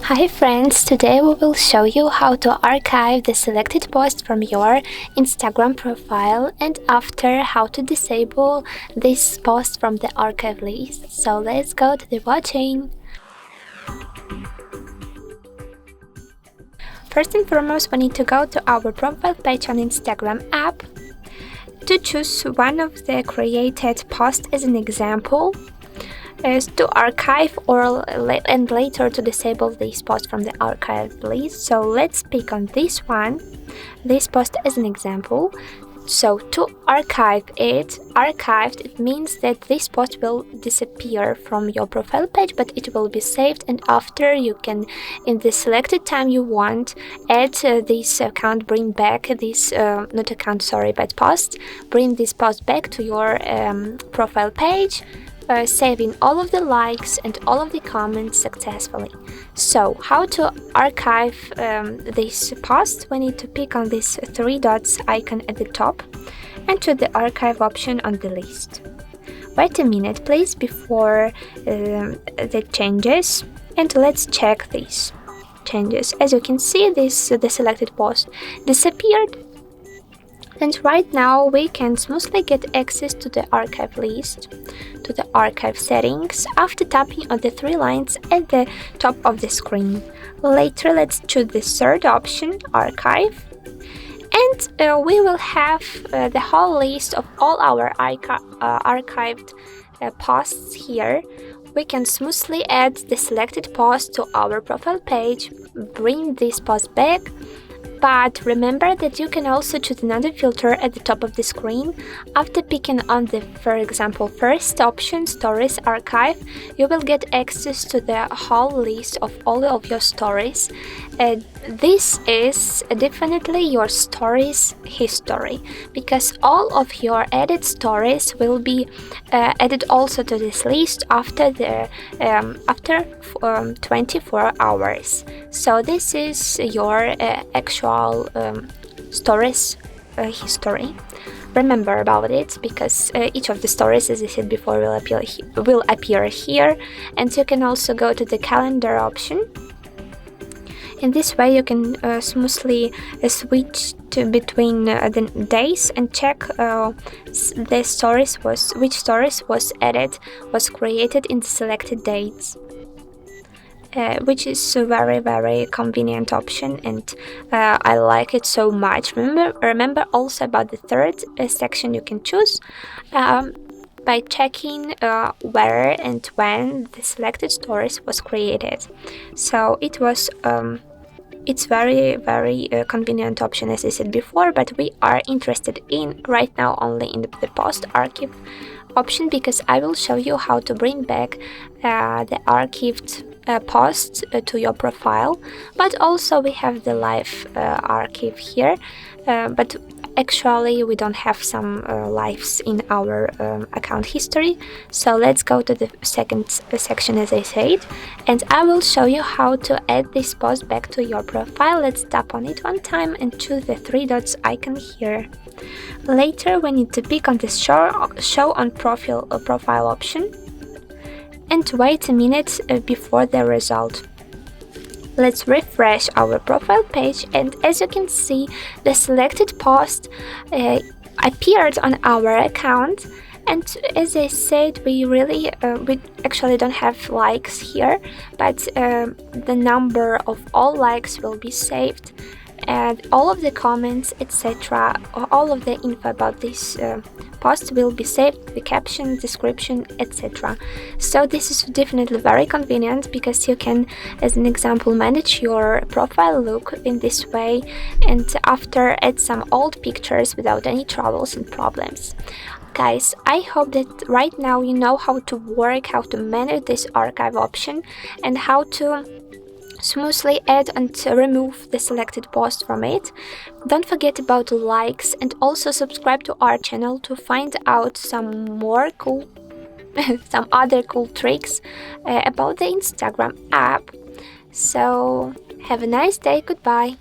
Hi friends, today we will show you how to archive the selected post from your Instagram profile and after how to disable this post from the archive list. So let's go to the watching. First and foremost, we need to go to our profile page on Instagram app to choose one of the created posts as an example. To archive and later to disable this post from the archive list. So let's pick on this one, this post as an example. So to archive it, archived, it means that this post will disappear from your profile page, but it will be saved, and after you can, in the selected time you want, add this account, bring back this, not account, sorry, but post, bring this post back to your profile page, saving all of the likes and all of the comments successfully. So how to archive this post? We need to pick on this three dots icon at the top and to the archive option on the list. Wait a minute please before the changes, and let's check these changes. As you can see, the selected post disappeared. And right now we can smoothly get access to the archive list, to the archive settings, after tapping on the three lines at the top of the screen. Later, let's choose the third option, archive, and we will have the whole list of all our archived posts here. We can smoothly add the selected post to our profile page, bring this post back. But remember that you can also choose another filter at the top of the screen. After picking on the, for example, first option, Stories Archive, you will get access to the whole list of all of your stories. This is definitely your stories history, because all of your added stories will be added also to this list after 24 hours. So this is your actual stories history. Remember about it, because each of the stories, as I said before, will appear here, and you can also go to the calendar option. In this way you can smoothly switch between the days and check which stories was created in the selected dates. Which is a very convenient option, and I like it so much. Remember also about the third section you can choose by checking where and when the selected stories was created. So it's very convenient option, as I said before, but we are interested in right now only in the post archive option, because I will show you how to bring back the archived posts to your profile. But also we have the live archive here, but actually we don't have some lives in our account history. So let's go to the second section, as I said, and I will show you how to add this post back to your profile. Let's tap on it one time and choose the three dots icon here. Later we need to pick on the show on profile option and wait a minute before the result. Let's refresh our profile page, and as you can see, the selected post appeared on our account. And as I said, we actually don't have likes here, but the number of all likes will be saved, and all of the comments, etc., all of the info about this post will be saved, the caption, description, etc. So this is definitely very convenient, because you can, as an example, manage your profile look in this way, and after add some old pictures without any troubles and problems. Guys, I hope that right now you know how to work, how to manage this archive option, and how to smoothly add and remove the selected post from it. Don't forget about likes, and also subscribe to our channel to find out some more cool some other cool tricks about the Instagram app. So have a nice day, goodbye.